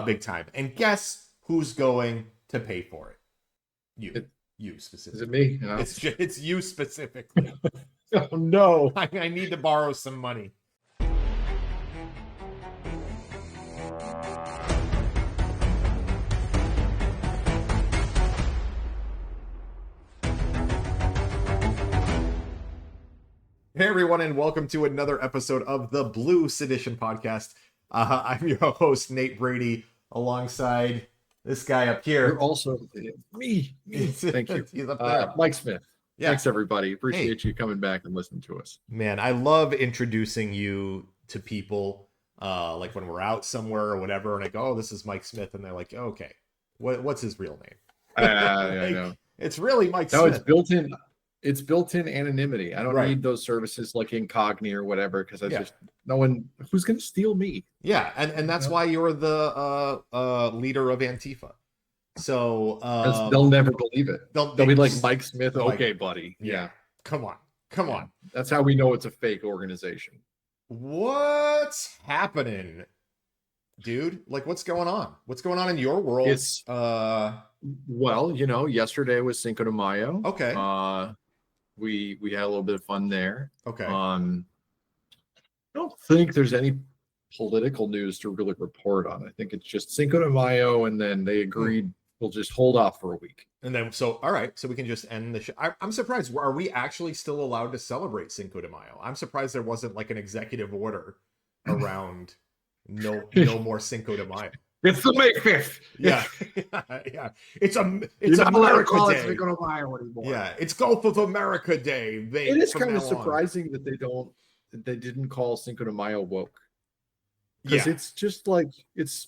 big time. And guess who's going to pay for it? You specifically. Is it me? No. It's you specifically. Oh no! I need to borrow some money. Hey everyone, and welcome to another episode of the Blue Sedition podcast. I'm your host, Nate Brady, alongside this guy up here. You're also me. Thank you. He's up there. Mike Smith. Yeah. Thanks, everybody. Appreciate you coming back and listening to us. Man, I love introducing you to people, like when we're out somewhere or whatever, and I go, "Oh, this is Mike Smith," and they're like, oh, "Okay, what's his real name?" I know. It's really Mike No, Smith. it's built-in anonymity. I don't need those services like Incogni or whatever, because just no one who's going to steal me. Yeah, and that's why you're the leader of Antifa. So they'll never believe it. They'll be like, Mike Smith. Okay, buddy. Yeah. Come on. That's how we know it's a fake organization. What's happening, dude? Like, what's going on? What's going on in your world? It's well, yesterday was Cinco de Mayo. Okay. We had a little bit of fun there. Okay. I don't think there's any political news to really report on. I think it's just Cinco de Mayo, and then they agreed we'll just hold off for a week. And then, all right, so we can just end the show. I'm surprised. Are we actually still allowed to celebrate Cinco de Mayo? I'm surprised there wasn't like an executive order around no more Cinco de Mayo. It's the May 5th. Yeah. Yeah. It's America Day. Cinco de Mayo anymore. Yeah, it's Gulf of America Day. It is kind of surprising that they didn't call Cinco de Mayo woke. Because it's just like it's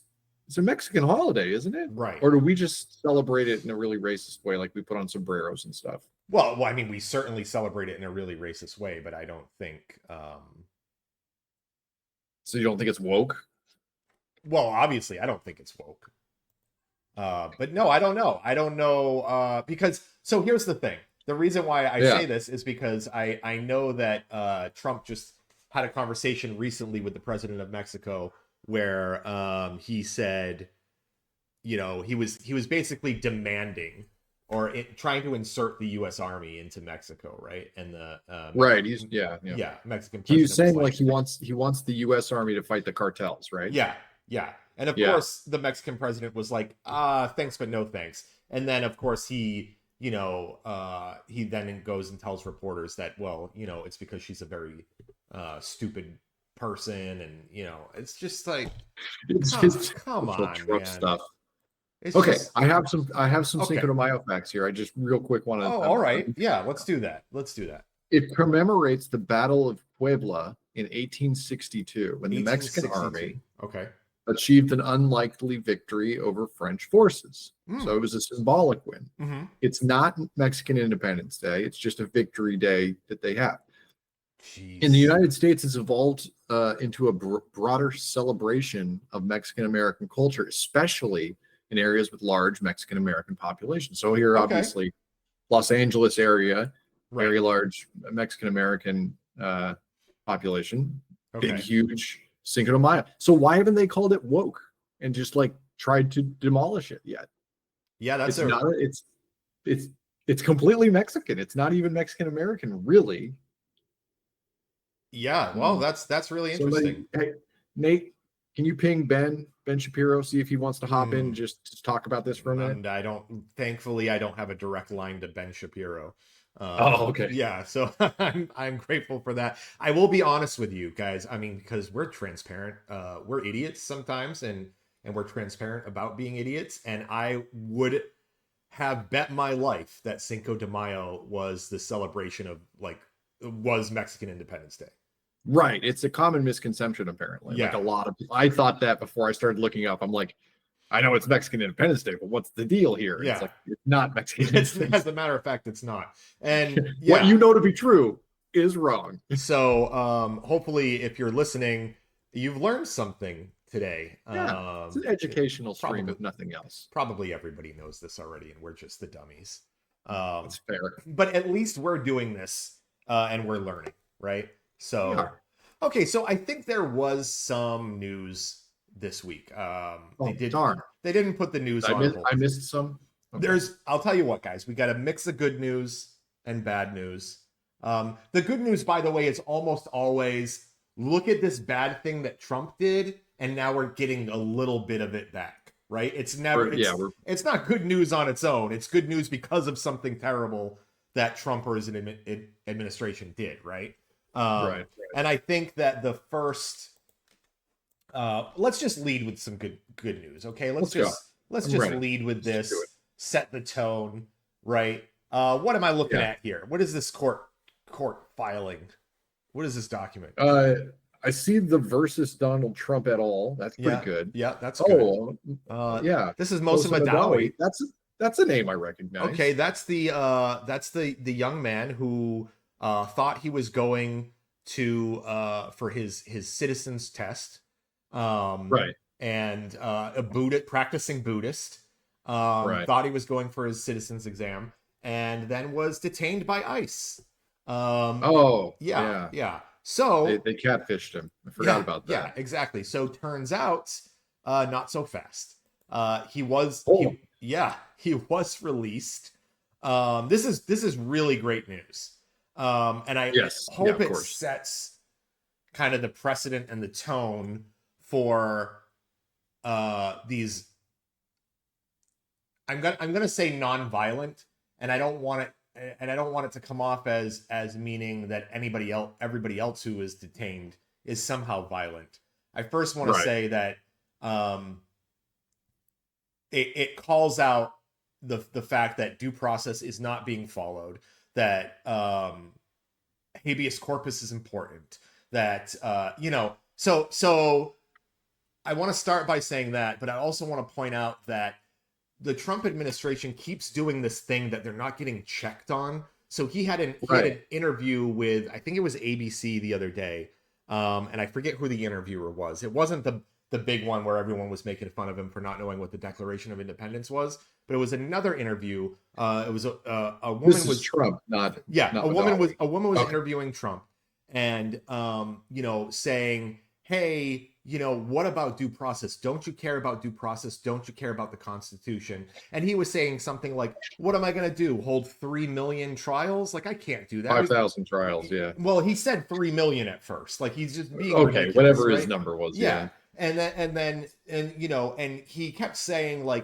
a Mexican holiday, isn't it? Right. Or do we just celebrate it in a really racist way, like we put on sombreros and stuff? Well, I mean, we certainly celebrate it in a really racist way, but I don't think. So you don't think it's woke? Well, obviously, I don't think it's woke. But no, I don't know. I don't know because. So here's the thing. The reason why I say this is because I know that Trump just had a conversation recently with the president of Mexico where he said, he was basically demanding or trying to insert the U.S. Army into Mexico, right? And the he's Mexican. He was saying like he wants the U.S. Army to fight the cartels, right? Yeah, and of course the Mexican president was like, thanks but no thanks. And then of course he then goes and tells reporters that, well, it's because she's a very stupid person, and it's just like come on, Trump man. Stuff. It's okay, just... I have some Cinco de Mayo facts here. I just real quick want to. Oh, all right, yeah, let's do that. It commemorates the Battle of Puebla in 1862 when the Mexican army achieved an unlikely victory over French forces. So it was a symbolic win. Mm-hmm. It's not Mexican Independence Day. It's just a victory day that they have. Jeez. In the United States, it's evolved into a broader celebration of Mexican American culture, especially in areas with large Mexican American populations. So here, obviously, Los Angeles area, very large Mexican American population, big, huge Cinco de Mayo. So why haven't they called it woke and just like tried to demolish it yet? Yeah, that's it's completely Mexican. It's not even Mexican American, really. Yeah, well, that's really interesting. Hey, Nate, can you ping Ben Shapiro, see if he wants to hop in just to talk about this for a minute? And thankfully I don't have a direct line to Ben Shapiro. Okay. Yeah, so I'm grateful for that. I will be honest with you guys. I mean, because we're transparent. We're idiots sometimes, and we're transparent about being idiots. And I would have bet my life that Cinco de Mayo was the celebration of was Mexican Independence Day. Right. It's a common misconception, apparently. Yeah. Like a lot of people. I thought that before I started looking up. I'm like, I know it's Mexican Independence Day, but what's the deal here? Yeah. It's like, it's not Mexican Independence Day. As a matter of fact, it's not. And what you know to be true is wrong. So hopefully, if you're listening, you've learned something today. Yeah, it's an educational stream, if nothing else. Probably everybody knows this already, and we're just the dummies. That's fair. But at least we're doing this, and we're learning, right? So, okay, so I think there was some news this week. Darn. They didn't put the news on hold. I missed some. Okay. I'll tell you what, guys, we got a mix of good news and bad news. The good news, by the way, is almost always look at this bad thing that Trump did, and now we're getting a little bit of it back, right? It's it's not good news on its own. It's good news because of something terrible that Trump or his administration did, right? Right. And I think that the first, let's just lead with some good news, okay? Let's just lead with this, set the tone, right? What am I looking at here? What is this court filing? What is this document? I see the versus Donald Trump et al. That's pretty good. Yeah, that's good. This is Mosen Madawi. That's a name I recognize. Okay, that's the young man who thought he was going to for his citizens test, right? And practicing Buddhist, thought he was going for his citizens exam, and then was detained by ICE. Yeah. So they catfished him. I forgot about that. Yeah, exactly. So turns out, not so fast. He was released. This is really great news. And I hope it sets kind of the precedent and the tone for these. I'm gonna say nonviolent, and I don't want it to come off as meaning that everybody else who is detained is somehow violent. I first want to say that it calls out the fact that due process is not being followed, that habeas corpus is important, that so I want to start by saying that, but I also want to point out that the Trump administration keeps doing this thing that they're not getting checked on. So he had an interview with, I think it was ABC the other day, and I forget who the interviewer was. It wasn't the big one where everyone was making fun of him for not knowing what the Declaration of Independence was, but it was another interview. It was a woman. This is Trump, not a woman was interviewing Trump, and saying, hey, what about due process? Don't you care about due process? Don't you care about the Constitution? And he was saying something like, what am I going to do? Hold 3 million trials? Like, I can't do that. 5,000 trials, yeah. Well, he said 3 million at first. Like, he's just being ridiculous, whatever his number was. Yeah. And he kept saying, like,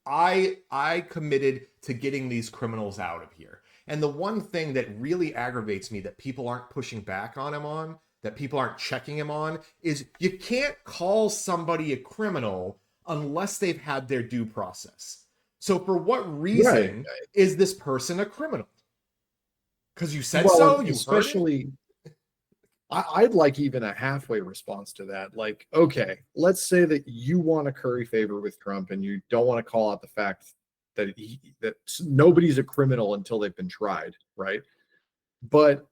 I committed to getting these criminals out of here. And the one thing that really aggravates me that people aren't pushing back on him on, that people aren't checking him on, is you can't call somebody a criminal unless they've had their due process. So for what reason is this person a criminal? Because you said so? You especially, I'd like even a halfway response to that. Like, okay, let's say that you want to curry favor with Trump and you don't want to call out the fact that that nobody's a criminal until they've been tried, right? But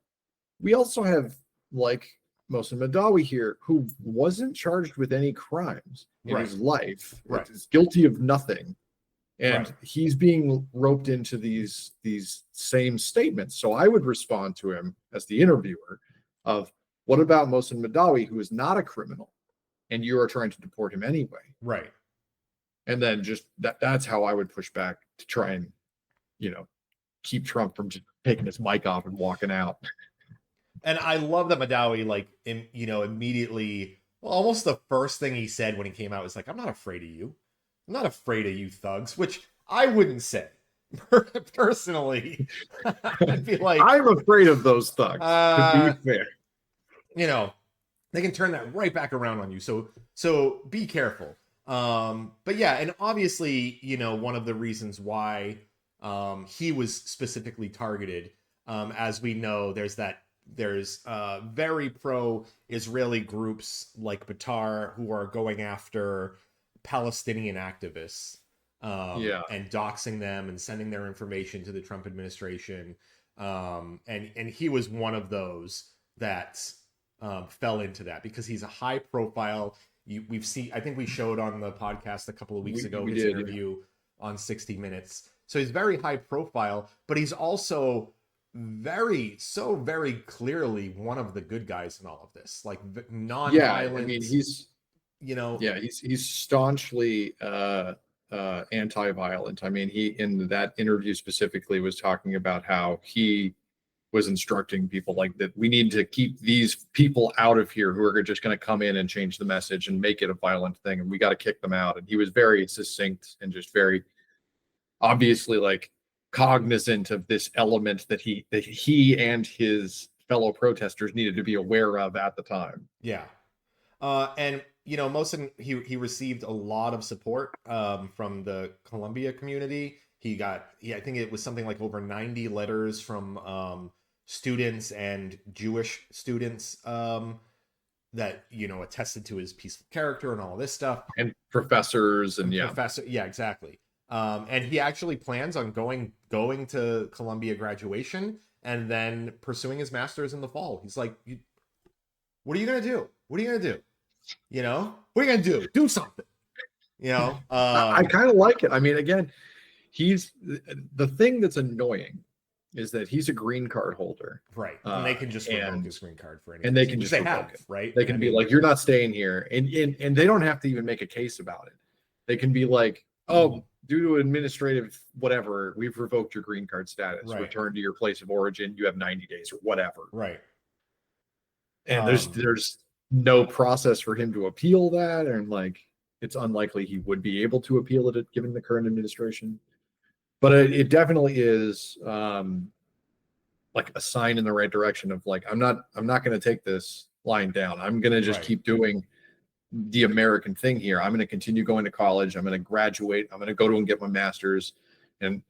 we also have, like, Mosen Madawi here, who wasn't charged with any crimes in his life, is guilty of nothing, and he's being roped into these same statements. So I would respond to him as the interviewer of, what about Mosen Madawi, who is not a criminal, and you are trying to deport him anyway? Right. And then just that's how I would push back to try and, keep Trump from just taking his mic off and walking out. And I love that Madawi, like, immediately, almost the first thing he said when he came out was like, I'm not afraid of you. I'm not afraid of you thugs, which I wouldn't say. Personally, I'd be like, I'm afraid of those thugs, to be fair. They can turn that right back around on you. So be careful. But yeah, and obviously, one of the reasons why he was specifically targeted, as we know, there's very pro-Israeli groups like Batar who are going after Palestinian activists, and doxing them and sending their information to the Trump administration. And he was one of those that fell into that because he's a high profile. We've seen, I think we showed on the podcast a couple of weeks ago, his interview on 60 Minutes. So he's very high profile, but he's also very clearly one of the good guys in all of this, like non-violent. I mean, he's Yeah, he's staunchly anti-violent. I mean, he in that interview specifically was talking about how he was instructing people like that we need to keep these people out of here who are just going to come in and change the message and make it a violent thing, and we got to kick them out. And he was very succinct and just very obviously like cognizant of this element that he and his fellow protesters needed to be aware of at the time. Yeah. And Mosen, he received a lot of support from the Columbia community. I think it was something like over 90 letters from students and Jewish students that attested to his peaceful character and all this stuff. And professors and yeah, exactly. And he actually plans on going to Columbia graduation and then pursuing his master's in the fall. He's like, what are you gonna do? What are you gonna do? What are you gonna do? Do something. I kind of like it. I mean, again, he's the thing that's annoying is that he's a green card holder, right? And they can just revoke his green card for anything. And they can just revoke it, right? They can be like, "You're not staying here," and they don't have to even make a case about it. They can be like, "Oh, due to administrative whatever, we've revoked your green card status. Right. Return to your place of origin. You have 90 days or whatever." Right. And there's no process for him to appeal that, and like it's unlikely he would be able to appeal it given the current administration. But it definitely is like a sign in the right direction of like I'm not going to take this lying down. I'm going to just keep doing the American thing here. I'm going to continue going to college. I'm going to graduate. I'm going to go to and get my master's, and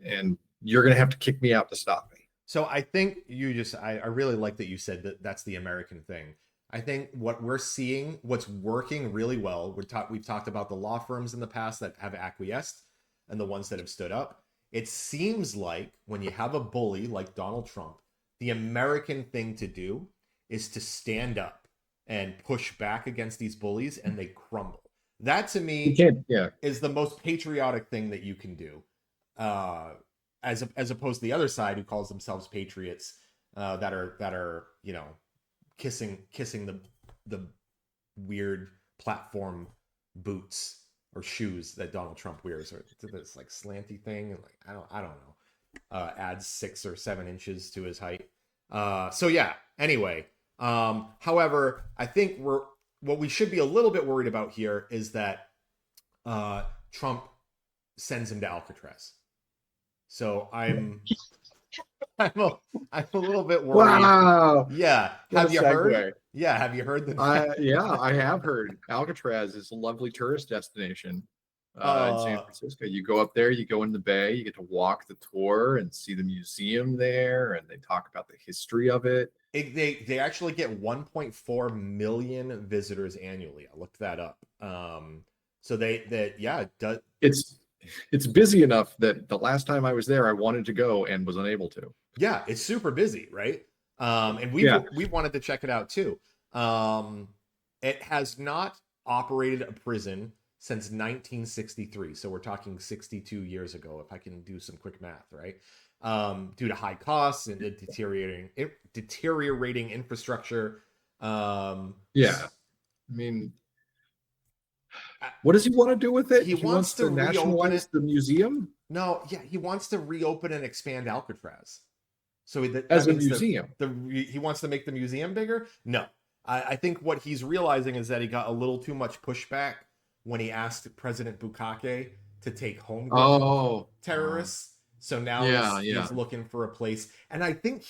you're going to have to kick me out to stop me. So I think I really like that you said that that's the American thing. I think what we're seeing, what's working really well, we've talked about the law firms in the past that have acquiesced and the ones that have stood up. It seems like when you have a bully like Donald Trump, the American thing to do is to stand up and push back against these bullies, and they crumble. That to me is the most patriotic thing that you can do. As opposed to the other side who calls themselves patriots, that are kissing the weird platform boots or shoes that Donald Trump wears, or this like slanty thing, and like I don't know, adds 6 or 7 inches to his height. So yeah. Anyway, however, I think what we should be a little bit worried about here is that Trump sends him to Alcatraz. So I'm a little bit worried. Wow. Yeah. Have you heard? Yeah. Have you heard that? Yeah, I have heard. Alcatraz is a lovely tourist destination in San Francisco. You go up there, you go in the bay, you get to walk the tour and see the museum there, and they talk about the history of it. They actually get 1.4 million visitors annually. I looked that up. So it's busy enough that the last time I was there, I wanted to go and was unable to. Yeah, it's super busy, right? And we wanted to check it out too. It has not operated a prison since 1963. So we're talking 62 years ago, if I can do some quick math, right? Due to high costs and deteriorating infrastructure. I mean, what does he want to do with it? He wants to nationalize the museum. No, yeah, he wants to reopen and expand Alcatraz. So as a museum, he wants to make the museum bigger. No, I think what he's realizing is that he got a little too much pushback when he asked President Bukake to take homegrown terrorists. So now he's looking for a place, and I think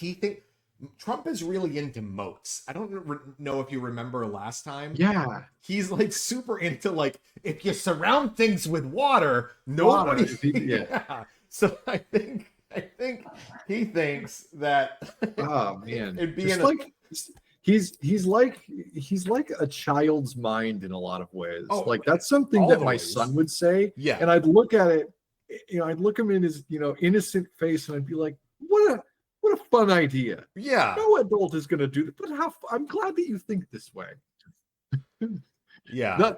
Trump is really into moats. I don't know if you remember last time. Yeah. He's like super into like, if you surround things with water, nobody. So I think he thinks that. Oh man. He's like a child's mind in a lot of ways. Like that's something that my son would say. Yeah. And I'd look at it, I'd look him in his, innocent face, and I'd be like, what a fun idea. Yeah. No adult is going to do that. But I'm glad that you think this way. Yeah.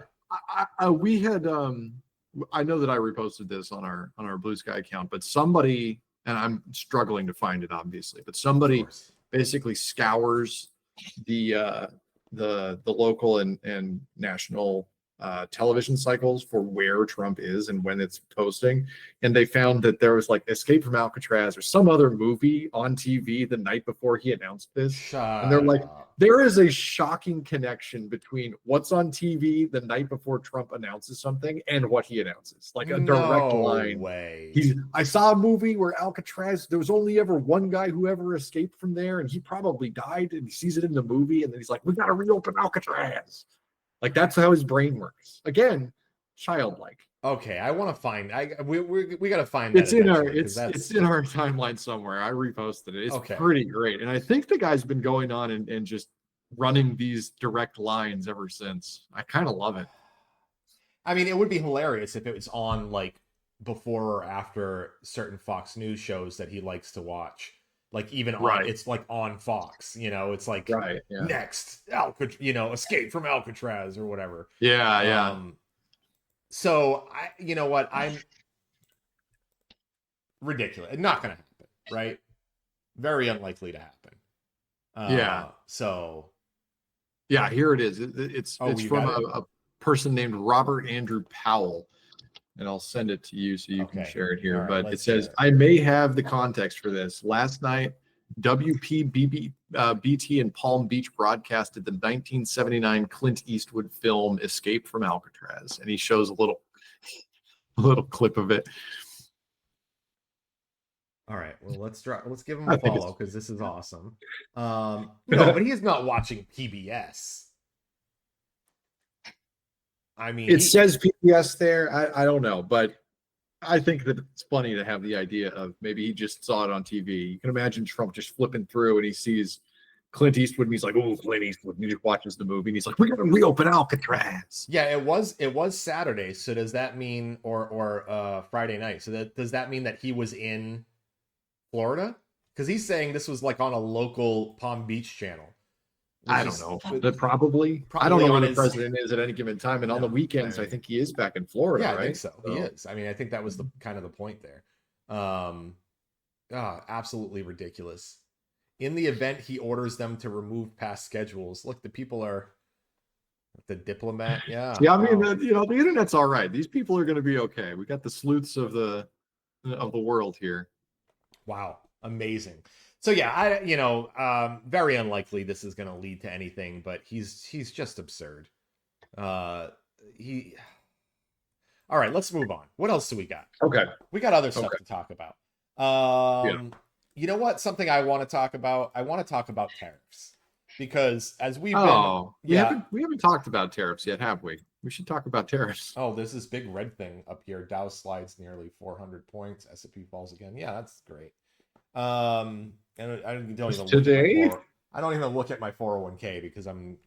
We had, I know that I reposted this on our Blue Sky account, but somebody, and I'm struggling to find it obviously, but somebody basically scours the local and national television cycles for where Trump is and when it's posting, and they found that there was like Escape from Alcatraz or some other movie on TV the night before he announced this. And they're like, there is a shocking connection between what's on TV the night before Trump announces something and what he announces. Like a direct line. Way. I saw a movie where Alcatraz, there was only ever one guy who ever escaped from there, and he probably died, and he sees it in the movie, and then he's like, we got to reopen Alcatraz. Like, that's how his brain works. Again, childlike. Okay, I want to find. We got to find. It's in our timeline somewhere. I reposted it. It's pretty great, and I think the guy's been going on and just running these direct lines ever since. I kind of love it. I mean, it would be hilarious if it was on like before or after certain Fox News shows that he likes to watch. Like even on, it's like on Fox, it's like next Escape from Alcatraz or whatever. Yeah. So you know what? I'm ridiculous. Not going to happen, right? Very unlikely to happen. So. Yeah, here it is. It's from a person named Robert Andrew Powell. And I'll send it to you so you can share it here. But it says, I may have the context for this. Last night, WPBT in Palm Beach broadcasted the 1979 Clint Eastwood film Escape from Alcatraz. And he shows a little clip of it. All right. Well, let's give him a follow because this is awesome. No, but he is not watching PBS. I mean, it says PBS there. I don't know, but I think that it's funny to have the idea of maybe he just saw it on TV. You can imagine Trump just flipping through and he sees Clint Eastwood and he's like, "Oh, Clint Eastwood." And he just watches the movie and he's like, "We're gonna reopen Alcatraz." Yeah, it was Saturday. So does that mean or Friday night? So does that mean that he was in Florida? Because he's saying this was like on a local Palm Beach channel. I don't know. Probably. I don't know where the president is at any given time. And on the weekends, I think he is back in Florida, right? I think so. He is. I mean, I think that was the kind of the point there. Absolutely ridiculous. In the event he orders them to remove past schedules. Look, the people are the diplomat. Yeah. Yeah, I mean, the internet's all right. These people are going to be okay. We got the sleuths of the world here. Wow. Amazing. So yeah, very unlikely this is going to lead to anything, but he's just absurd. All right, let's move on. What else do we got? Okay. We got other stuff to talk about. You know what? Something I want to talk about. I want to talk about tariffs because as we've been, we haven't talked about tariffs yet, have we? We should talk about tariffs. Oh, there's this big red thing up here. Dow slides nearly 400 points. S&P falls again. Yeah, that's great. And I don't even today. I don't even look at my 401k because I'm,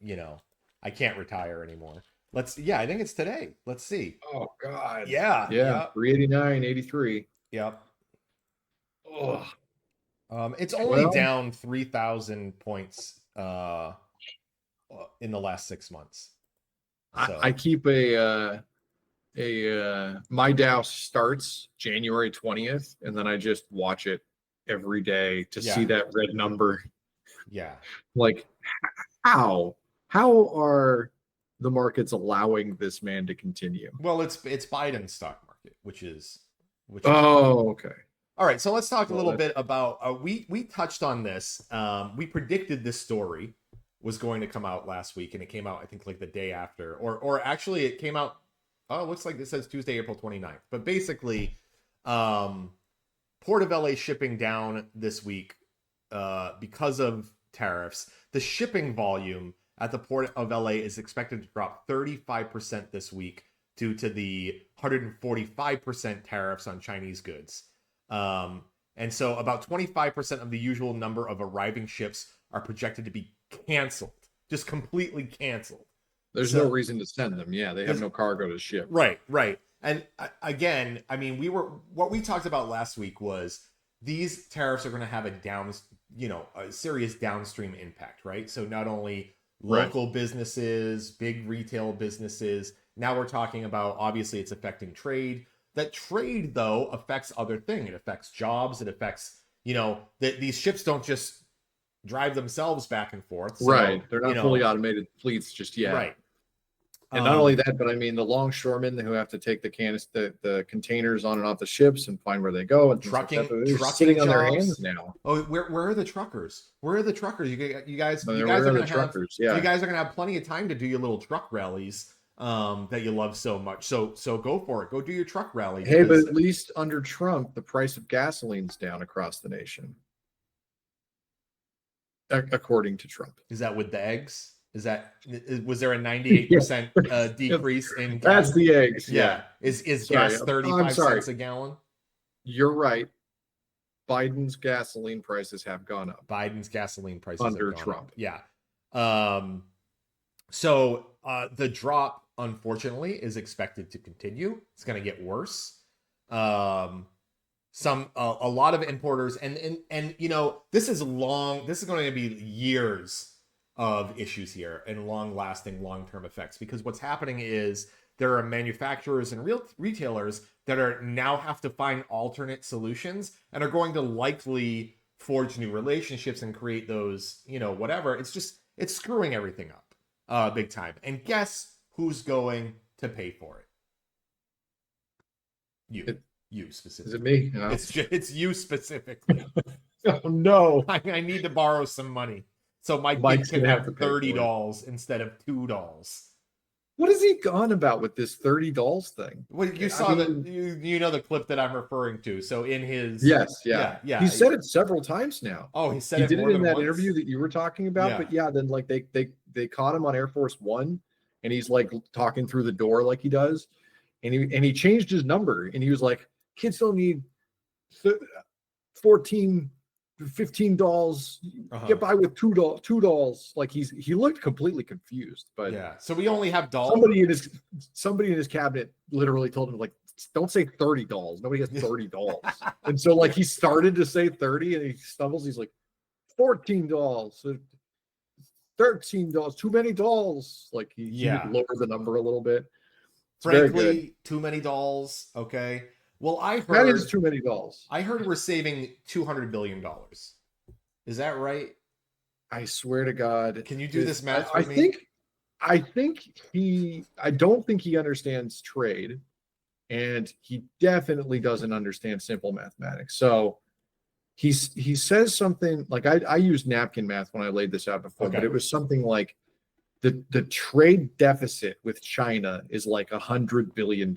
I can't retire anymore. I think it's today. Let's see. Oh God. Yeah. 389.83. Yep. Oh. It's only down 3,000 points in the last 6 months. So. I keep my Dow starts January 20th, and then I just watch it every day to see that red number. Yeah. Like, how are the markets allowing this man to continue? Well, it's Biden's stock market, which is okay. All right, so let's talk a little bit about we touched on this. We predicted this story was going to come out last week, and it came out I think like the day after, or actually it came out. Oh, it looks like this says Tuesday, April 29th. But basically, Port of LA shipping down this week because of tariffs. The shipping volume at the Port of LA is expected to drop 35% this week due to the 145% tariffs on Chinese goods. And so about 25% of the usual number of arriving ships are projected to be canceled, just completely canceled. There's no reason to send them. Yeah, they have no cargo to ship. Right. And again, I mean, what we talked about last week was these tariffs are going to have a serious downstream impact, right? So not only local businesses, big retail businesses, now we're talking about, obviously it's affecting trade. That trade, though, affects other things. It affects jobs. It affects, these ships don't just drive themselves back and forth. So, They're not fully automated fleets just yet. Right. And not only that, but I mean the longshoremen who have to take the containers on and off the ships and find where they go and trucking, like they're trucking sitting jobs. on their hands now. Oh, where are the truckers? Where are the truckers? You guys are gonna have yeah. you guys are gonna have plenty of time to do your little truck rallies that you love so much. So go for it. Go do your truck rally. Hey, but at least under Trump, the price of gasoline's down across the nation, according to Trump. Is that with the eggs? Was there a 98% decrease in gas? That's the eggs. Yeah. Is gas 35 cents a gallon? You're right. Biden's gasoline prices have gone up. Biden's gasoline prices under have gone Trump. Up. Yeah. So the drop, unfortunately, is expected to continue. It's going to get worse. A lot of importers, and you know, this is going to be years of issues here and long-lasting, long-term effects, because what's happening is there are manufacturers and retailers that are now have to find alternate solutions and are going to likely forge new relationships and create those, you know, whatever. It's screwing everything up big time. And guess who's going to pay for it? You specifically. Is it me? No. It's you specifically. Oh no! I need to borrow some money so my kid can have $30 instead of $2. What has he gone about with this $30 thing? Well, you know the clip that I'm referring to. So in his yeah. He said it several times now. Oh, he said he it did more it in than that once? interview that you were talking about. Yeah. But yeah, then like they caught him on Air Force One, and he's like talking through the door like he does, and he changed his number, and he was like, kids don't need $14, $15. Get by with $2. Like he looked completely confused. But yeah, so we only have dolls. Somebody in his cabinet literally told him, like, don't say $30. Nobody has $30. And so like he started to say 30 and he stumbles. He's like, $14, $13, too many dolls. Like he would lower the number a little bit. It's frankly, too many dolls. Okay. Well, I heard that is too many dolls. I heard we're saving $200 billion. Is that right? I swear to God. Can you do this math for me? I don't think he understands trade, and he definitely doesn't understand simple mathematics. So he says something like, I used napkin math when I laid this out before, but it was something like the trade deficit with China is like $100 billion.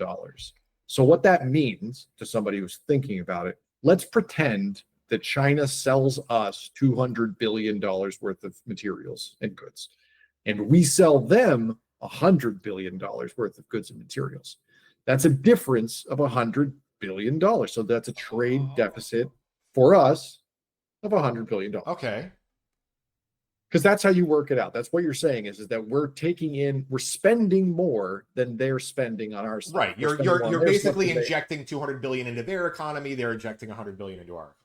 So what that means to somebody who's thinking about it, let's pretend that China sells us $200 billion worth of materials and goods, and we sell them $100 billion worth of goods and materials. That's a difference of $100 billion. So that's a trade deficit for us of $100 billion. Okay. Because that's how you work it out. That's what you're saying is that we're spending more than they're spending on our side. Right. You're basically injecting $200 billion into their economy. They're injecting $100 billion into our economy.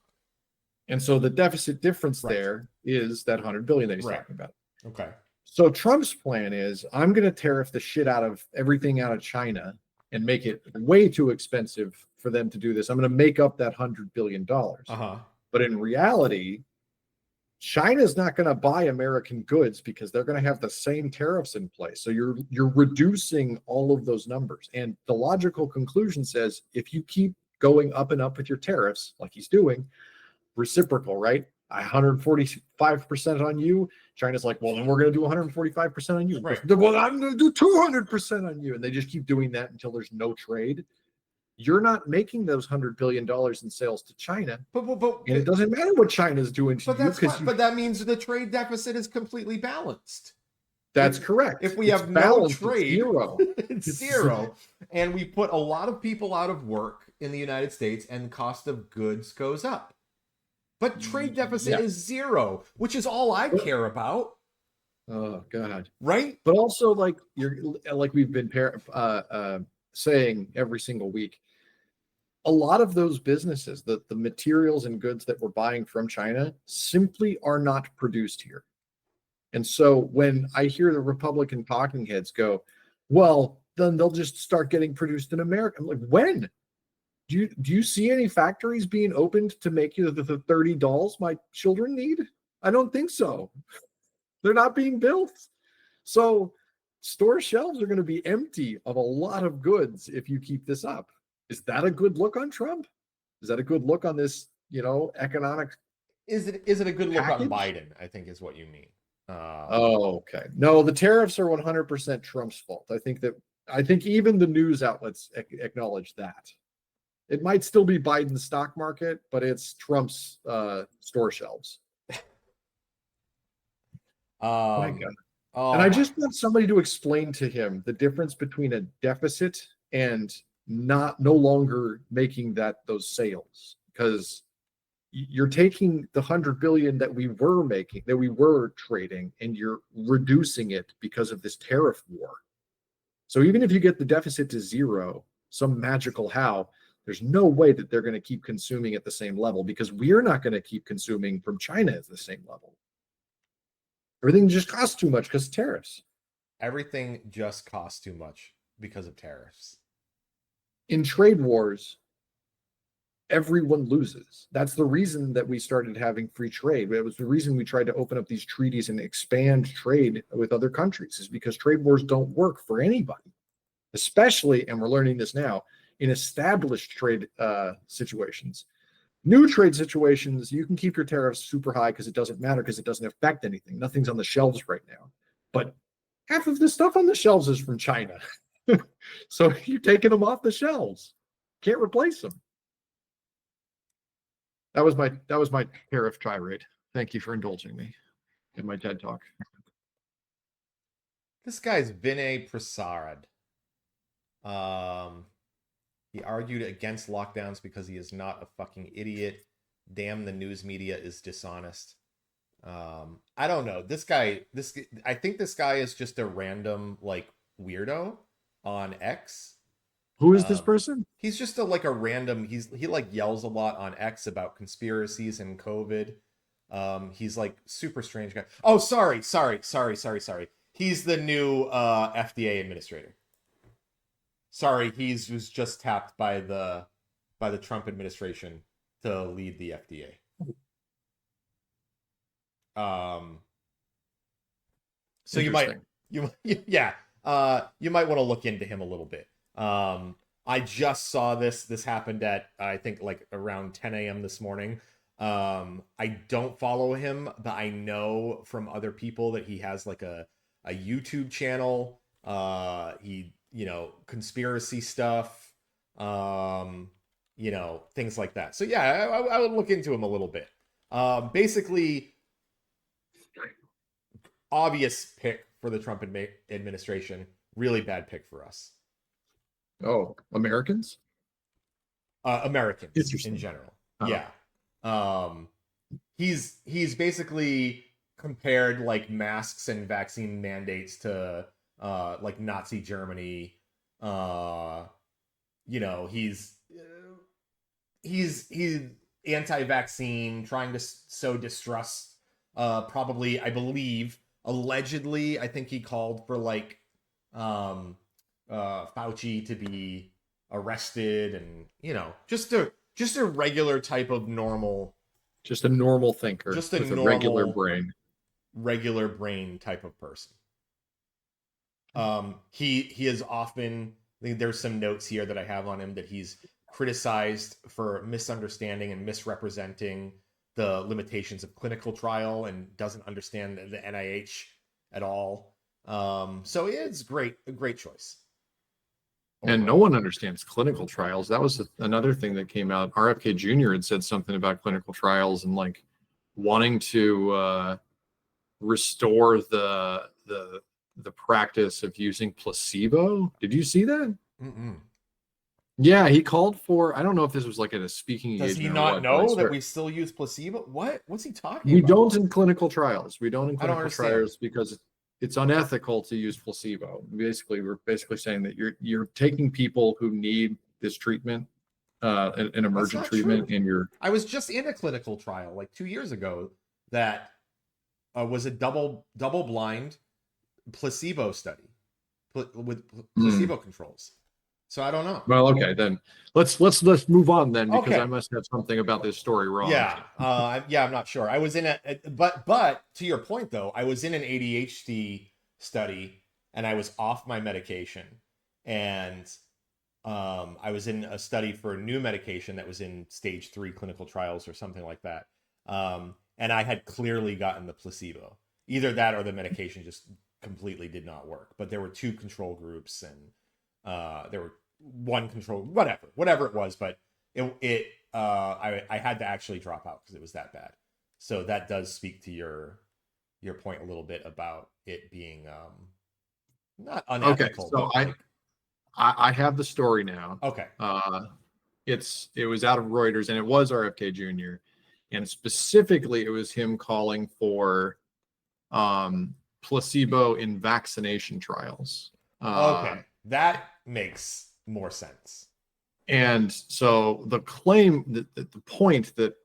And so the deficit difference there is that $100 billion that he's talking about. Okay. So Trump's plan is, I'm going to tariff the shit out of everything out of China and make it way too expensive for them to do this. I'm going to make up that $100 billion. But in reality, China's not going to buy American goods because they're going to have the same tariffs in place. So you're reducing all of those numbers. And the logical conclusion says, if you keep going up and up with your tariffs, like he's doing, reciprocal, right? 145% on you. China's like, well, then we're going to do 145% on you. Right. Well, I'm going to do 200% on you. And they just keep doing that until there's no trade. You're not making those $100 billion in sales to China. But and it doesn't matter what China's doing to you. But that means the trade deficit is completely balanced. That's correct. If we have no trade, it's zero. And we put a lot of people out of work in the United States and cost of goods goes up. But trade deficit is zero, which is all I care about. Oh, God. Right? But also, like we've been saying every single week, a lot of those businesses, the materials and goods that we're buying from China simply are not produced here. And so when I hear the Republican talking heads go, well, then they'll just start getting produced in America. I'm like, when? Do you see any factories being opened to make the 30 dolls my children need? I don't think so. They're not being built. So store shelves are going to be empty of a lot of goods if you keep this up. Is that a good look on Trump? Is that a good look on this, economic Is it a good look on package? Biden, I think is what you mean. Okay. No, the tariffs are 100% Trump's fault. I think even the news outlets acknowledge that. It might still be Biden's stock market, but it's Trump's store shelves. My God. And I just want somebody to explain to him the difference between a deficit and no longer making those sales, because you're taking the 100 billion that we were trading, and you're reducing it because of this tariff war. So even if you get the deficit to zero, some magical how, there's no way that they're going to keep consuming at the same level, because we're not going to keep consuming from China at the same level. Everything just costs too much because of tariffs. Everything just costs too much because of tariffs. In trade wars, everyone loses. That's the reason that we started having free trade. It was the reason we tried to open up these treaties and expand trade with other countries, is because trade wars don't work for anybody, especially, and we're learning this now, in established trade situations. New trade situations, you can keep your tariffs super high because it doesn't matter, because it doesn't affect anything. Nothing's on the shelves right now. But half of the stuff on the shelves is from China. So you're taking them off the shelves. Can't replace them. That was my tariff tirade. Thank you for indulging me in my TED talk. This guy's Vinay Prasad. He argued against lockdowns because he is not a fucking idiot. Damn, the news media is dishonest. I don't know. I think this guy is just a random weirdo on X. Who is this person? He's just a random. He yells a lot on X about conspiracies and COVID. He's super strange guy. Oh, sorry. He's the new FDA administrator. Sorry, he was just tapped by the Trump administration to lead the FDA. So you might want to look into him a little bit. I just saw this happened at, I think, around 10 a.m. this morning. I don't follow him, but I know from other people that he has a YouTube channel. He conspiracy stuff, things like that. So yeah, I would look into him a little bit. Basically, obvious pick for the Trump administration. Really bad pick for us. Oh, Americans? Americans in general. Yeah. He's basically compared masks and vaccine mandates to Nazi Germany. He's anti-vaccine, trying to sow distrust. Probably, I believe, allegedly, I think he called for Fauci to be arrested, and just a regular type of normal, just a normal thinker, just a with normal, regular brain type of person. He is often, there's some notes here that I have on him that he's criticized for misunderstanding and misrepresenting the limitations of clinical trial and doesn't understand the NIH at all. So it's a great choice. And no one understands clinical trials. That was another thing that came out. RFK Jr. had said something about clinical trials and wanting to restore the practice of using placebo. Did you see that? Mm-mm. Yeah, he called for, I don't know if this was at a speaking engagement. Does he not know that we still use placebo? What's he talking about? We don't in clinical trials. We don't in clinical trials because it's unethical to use placebo. We're basically saying that you're taking people who need this treatment, an emergent treatment, true. and I was just in a clinical trial 2 years ago that was a double-blind placebo study with placebo controls. So I don't know. Well, okay, then let's move on then, because I must have something about this story wrong. Yeah, I'm not sure. I was in but to your point though, I was in an ADHD study, and I was off my medication, and I was in a study for a new medication that was in stage 3 clinical trials or something like that. And I had clearly gotten the placebo. Either that or the medication just completely did not work. But there were 2 control groups, and there were 1 control, whatever it was. But I had to actually drop out because it was that bad. So that does speak to your point a little bit about it being not unethical. Okay, so but I have the story now. Okay. It was out of Reuters, and it was RFK Jr. And specifically, it was him calling for placebo in vaccination trials. Okay, that makes more sense. And so the claim, the point that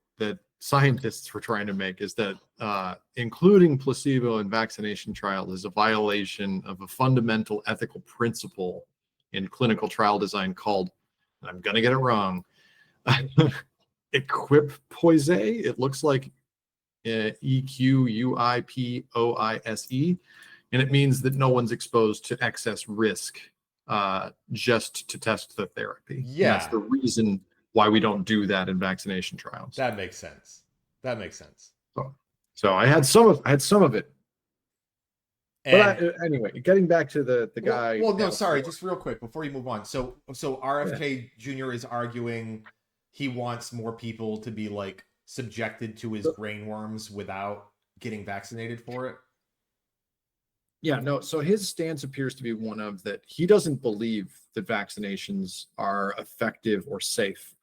scientists were trying to make is that including placebo in vaccination trials is a violation of a fundamental ethical principle in clinical trial design called, and I'm going to get it wrong, equipoise. It looks like EQUIPOISE, and it means that no one's exposed to excess risk just to test the therapy. Yeah, and that's the reason why we don't do that in vaccination trials. That makes sense. So I had some of it. And, but anyway, getting back to the guy. Well, no, sorry, just real quick before you move on. So RFK Jr. is arguing he wants more people to be like subjected to his brain worms without getting vaccinated for it. Yeah, no. So his stance appears to be one of that he doesn't believe that vaccinations are effective or safe.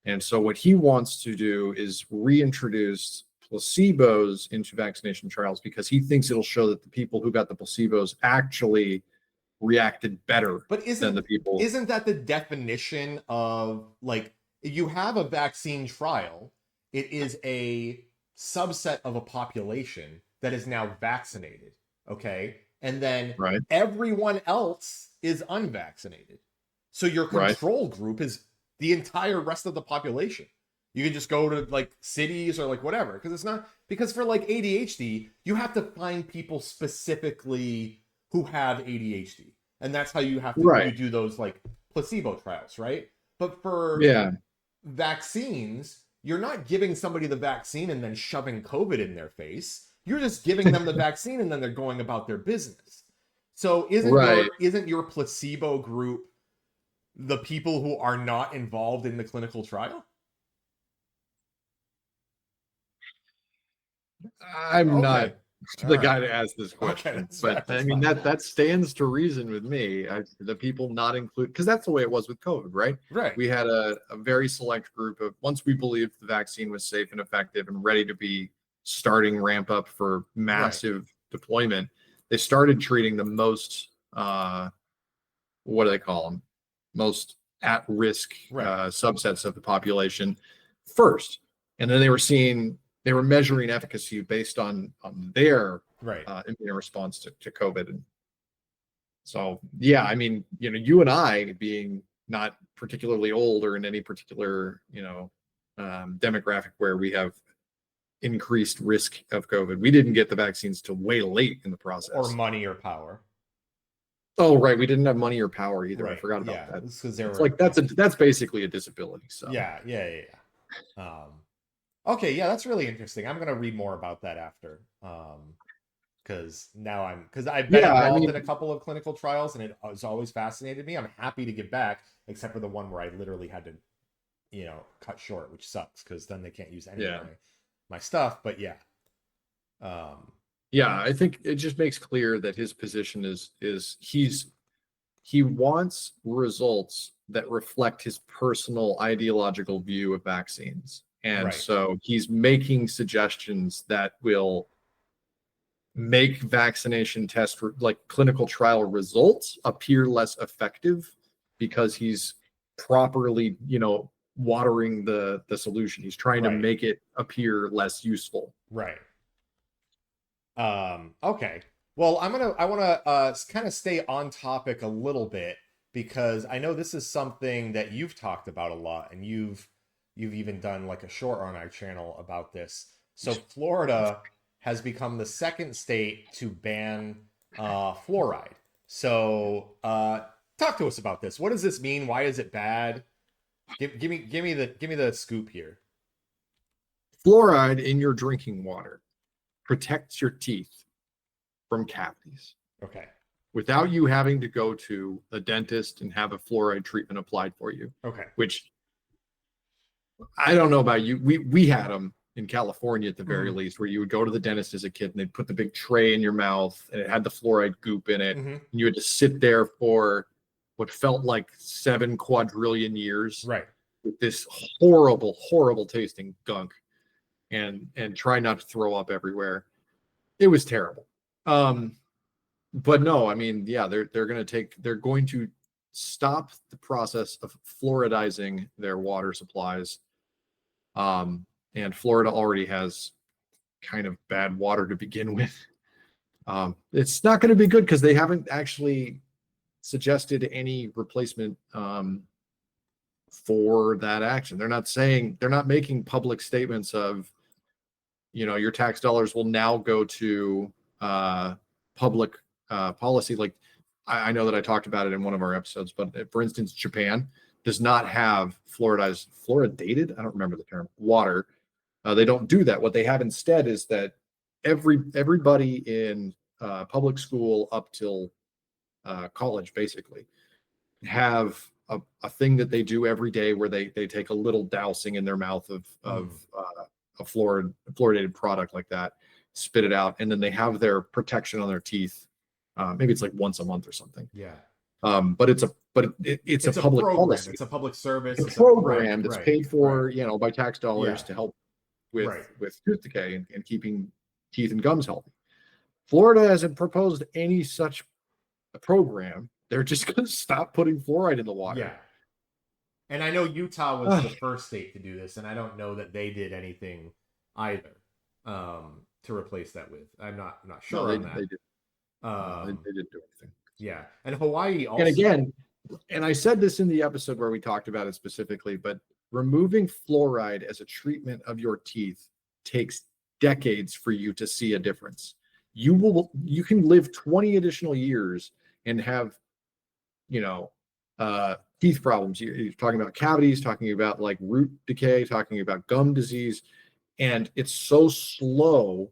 And so what he wants to do is reintroduce placebos into vaccination trials because he thinks it'll show that the people who got the placebos actually reacted better than the people. Isn't that the definition of, like, you have a vaccine trial, it is a subset of a population that is now vaccinated, okay? And then everyone else is unvaccinated. So your control group is the entire rest of the population. You can just go to like cities or like whatever, because for like ADHD, you have to find people specifically who have ADHD. And that's how you have to you do those like placebo trials, right? But for vaccines, you're not giving somebody the vaccine and then shoving COVID in their face. You're just giving them the vaccine and then they're going about their business. So isn't your placebo group the people who are not involved in the clinical trial? I'm not the guy to ask this question, but I mean that stands to reason with me. The people not include, because that's the way it was with COVID, right? Right. We had a very select group of, once we believed the vaccine was safe and effective and ready to be starting ramp up for massive deployment, they started treating the most what do they call them? Most at-risk subsets of the population first, and then they were measuring efficacy based on their immune response to COVID. And so, yeah, I mean, you and I, being not particularly old or in any particular, demographic where we have increased risk of COVID, we didn't get the vaccines till way late in the process. Or money or power. Oh, right. We didn't have money or power either. I forgot about that. It's that's basically a disability. So yeah. Okay, yeah, that's really interesting. I'm gonna read more about that after. Because I've been involved in a couple of clinical trials and it has always fascinated me. I'm happy to give back, except for the one where I literally had to, cut short, which sucks because then they can't use any of my stuff. But I think it just makes clear that his position is he wants results that reflect his personal ideological view of vaccines. And so he's making suggestions that will make vaccination test like clinical trial results appear less effective because he's properly, watering the solution. He's trying to make it appear less useful. Right. Okay. Well, I want to kind of stay on topic a little bit because I know this is something that you've talked about a lot, and you've even done like a short on our channel about this. So Florida has become the second state to ban fluoride. So, talk to us about this. What does this mean? Why is it bad? Give me the scoop here. Fluoride in your drinking water protects your teeth from cavities Okay. without you having to go to a dentist and have a fluoride treatment applied for you. Okay. Which I don't know about you. We had them in California at the very least, where you would go to the dentist as a kid and they'd put the big tray in your mouth and it had the fluoride goop in it. And you had to sit there for what felt like 7 quadrillion years. Right. With this horrible, horrible tasting gunk and try not to throw up everywhere. It was terrible. But no, I mean, yeah, they're going to stop the process of fluoridizing their water supplies. And Florida already has kind of bad water to begin with. It's not going to be good because they haven't actually suggested any replacement for that action. They're not making public statements of, your tax dollars will now go to public policy. Like I know that I talked about it in one of our episodes, but for instance, Japan does not have fluoridated, I don't remember the term, water. They don't do that. What they have instead is that everybody in public school up till college basically have a thing that they do every day where they take a little dousing in their mouth of a fluoridated product like that, spit it out, and then they have their protection on their teeth. Maybe it's like once a month or something. Yeah. But it's a public program. policy. It's a public service. It's a program that's paid for, by tax dollars to help with tooth decay and keeping teeth and gums healthy. Florida hasn't proposed any such program. They're just going to stop putting fluoride in the water. Yeah. And I know Utah was the first state to do this, and I don't know that they did anything either to replace that with. I'm not sure on that. They did. They didn't do anything. Yeah. And Hawaii also. And again, and I said this in the episode where we talked about it specifically, but removing fluoride as a treatment of your teeth takes decades for you to see a difference. You can live 20 additional years and have, teeth problems. You're talking about cavities, talking about like root decay, talking about gum disease. And it's so slow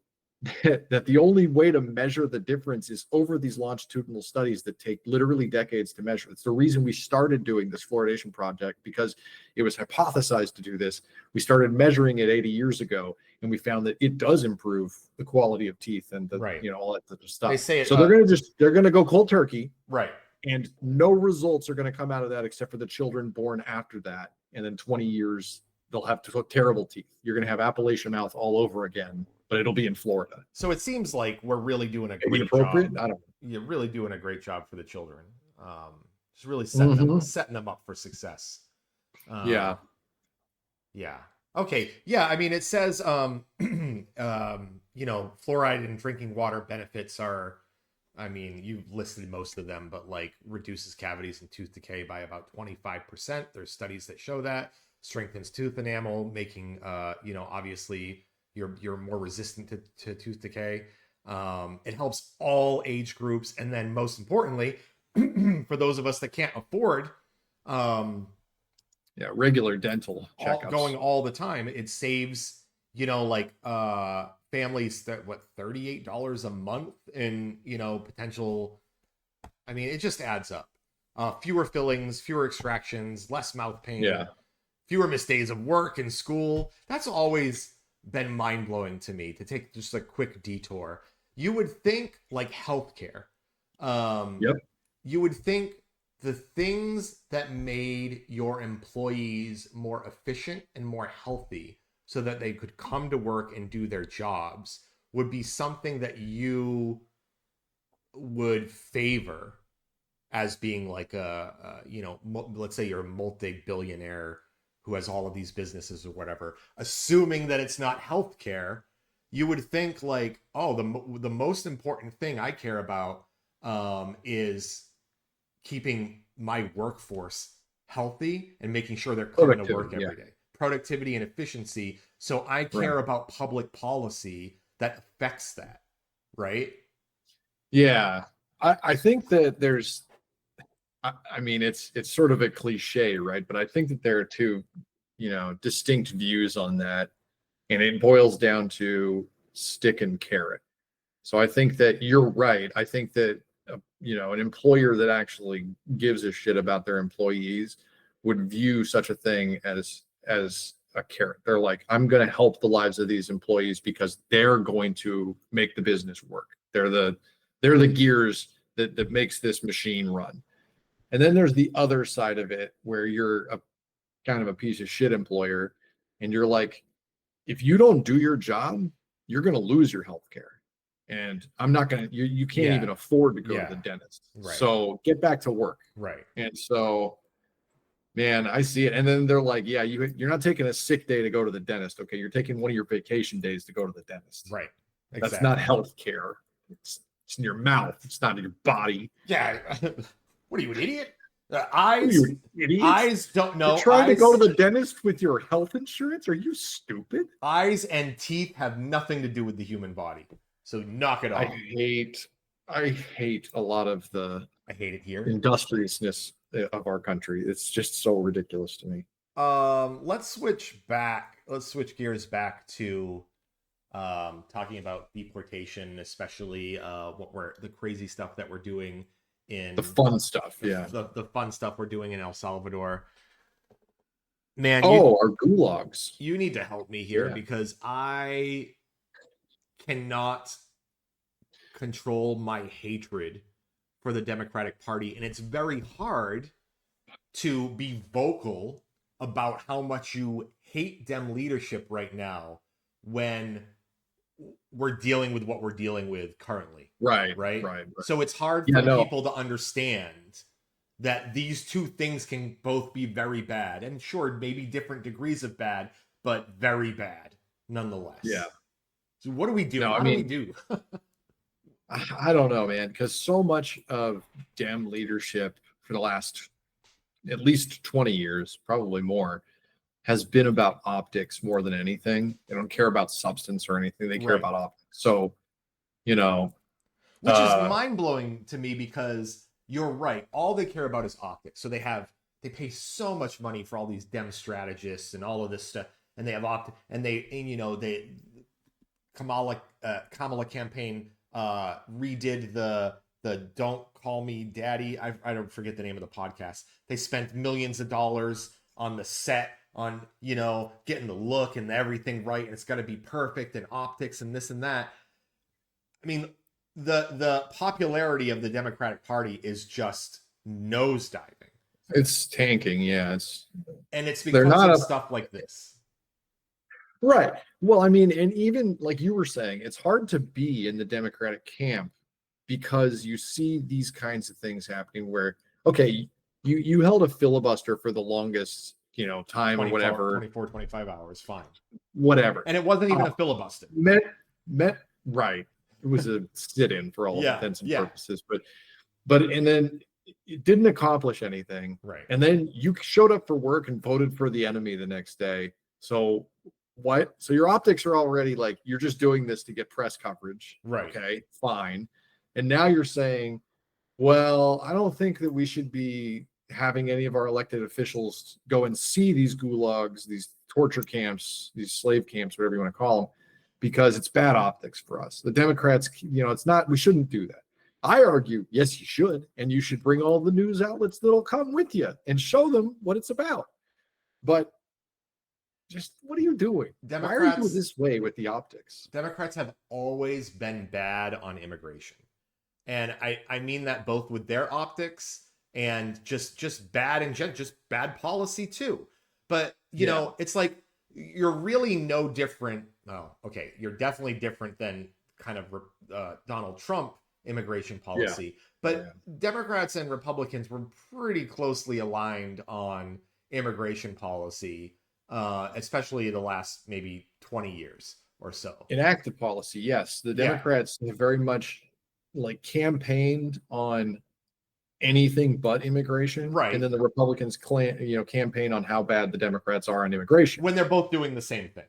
that the only way to measure the difference is over these longitudinal studies that take literally decades to measure. It's the reason we started doing this fluoridation project, because it was hypothesized to do this. We started measuring it 80 years ago, and we found that it does improve the quality of teeth and all that type of stuff. They say so they're going to go cold turkey. Right. And no results are going to come out of that except for the children born after that. And then 20 years, they'll have terrible teeth. You're going to have Appalachian mouth all over again, but it'll be in Florida. So it seems like we're really doing a great job. I don't know. You're really doing a great job for the children. Just really setting them up for success. Yeah. Okay. Yeah. I mean, it says, fluoride in drinking water benefits are, I mean, you've listed most of them, but like reduces cavities and tooth decay by about 25%. There's studies that show that. Strengthens tooth enamel, making, obviously you're more resistant to tooth decay. It helps all age groups. And then most importantly, for those of us that can't afford, regular dental checkups going all the time, it saves, families that $38 a month in, potential. I mean, it just adds up. Fewer fillings, fewer extractions, less mouth pain, fewer missed days of work and school. That's always been mind-blowing to me, to take just a quick detour. You would think like healthcare. You would think the things that made your employees more efficient and more healthy so that they could come to work and do their jobs would be something that you would favor as being like let's say you're a multi-billionaire who has all of these businesses or whatever, assuming that it's not healthcare. You would think like, oh, the most important thing I care about is keeping my workforce healthy and making sure they're coming to work every day. Productivity and efficiency. So I care about public policy that affects that, right? Yeah. I think that there's, I mean, it's sort of a cliche, right? But I think that there are two, distinct views on that, and it boils down to stick and carrot. So I think that you're right. I think that an employer that actually gives a shit about their employees would view such a thing as a carrot. They're like, I'm going to help the lives of these employees because they're going to make the business work. They're the gears that makes this machine run. And then there's the other side of it where you're a kind of a piece of shit employer, and you're like, if you don't do your job, you're going to lose your health care. And I'm not going to, you can't even afford to go to the dentist. Right. So get back to work. Right. And so, man, I see it. And then they're like, yeah, you're not taking a sick day to go to the dentist. Okay. You're taking one of your vacation days to go to the dentist. Right. Exactly. That's not health care. It's in your mouth. It's not in your body. Yeah. What are you, an idiot? Eyes don't know. You're trying to go to the dentist with your health insurance? Are you stupid? Eyes and teeth have nothing to do with the human body. So knock it off. I hate a lot of the I hate it here. Industriousness of our country. It's just so ridiculous to me. Let's switch gears back to talking about deportation, especially the crazy stuff that we're doing in the fun stuff. Yeah. The fun stuff we're doing in El Salvador. Man, our gulags. You need to help me here because I cannot control my hatred for the Democratic Party, and it's very hard to be vocal about how much you hate Dem leadership right now when we're dealing with what we're dealing with currently. Right. So it's hard for people to understand that these two things can both be very bad, and sure, maybe different degrees of bad, but very bad nonetheless. Yeah. So what do we do? What do we do? I don't know, man, because so much of Dem leadership for the last at least 20 years, probably more, has been about optics more than anything. They don't care about substance or anything. They care about optics. So, which is mind-blowing to me because you're right. All they care about is optics. So they pay so much money for all these Dem strategists and all of this stuff, and they have they Kamala campaign redid the Don't Call Me Daddy. I don't forget the name of the podcast. They spent millions of dollars on the set, on getting the look and everything right, and it's got to be perfect, and optics and this and that. I mean, the popularity of the Democratic Party is just nosediving. It's tanking, it's because of stuff like this. Right. Well, I mean, and even like you were saying, it's hard to be in the Democratic camp because you see these kinds of things happening where, okay, you held a filibuster for the longest, time or whatever. 24, 25 hours, fine. Whatever. And it wasn't even a filibuster. Right. It was a sit-in for all intents and purposes. But and then it didn't accomplish anything. Right. And then you showed up for work and voted for the enemy the next day. So what? So your optics are already like, you're just doing this to get press coverage. Right. Okay, fine. And now you're saying, well, I don't think that we should be having any of our elected officials go and see these gulags, these torture camps, these slave camps, whatever you want to call them, because it's bad optics for us. The Democrats, it's not, we shouldn't do that. I argue, yes, you should. And you should bring all the news outlets that'll come with you and show them what it's about. But just what are you doing? Why are you this way with the optics? Democrats have always been bad on immigration. And I mean that both with their optics and just bad and just bad policy too. But, it's like you're really no different. Oh, okay. You're definitely different than kind of Donald Trump immigration policy. But Democrats and Republicans were pretty closely aligned on immigration policy, especially the last maybe 20 years or so. Enacted policy, yes. The Democrats have very much campaigned on anything but immigration, right? And then the Republicans campaign on how bad the Democrats are on immigration when they're both doing the same thing,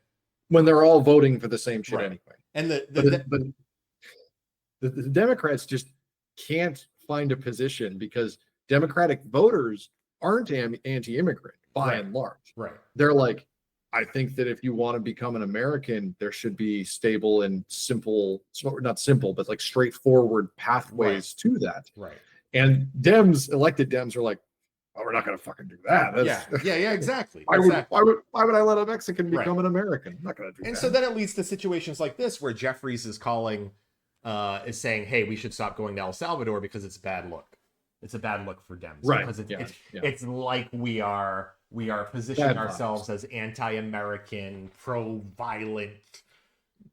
when they're all voting for the same shit anyway. And the Democrats just can't find a position because Democratic voters aren't anti-immigrant by Right. and large. Right. They're like, I think that if you want to become an American, there should be stable and simple, not simple, but like straightforward pathways to that. Right. And elected Dems are like, oh, we're not going to fucking do that. Yeah, exactly. Why would I let a Mexican become an American? I'm not going to do that. And so then it leads to situations like this where Jeffries is is saying, hey, we should stop going to El Salvador because it's a bad look. It's a bad look for Dems. Right. Because it's like we are positioning ourselves as anti-American, pro-violent,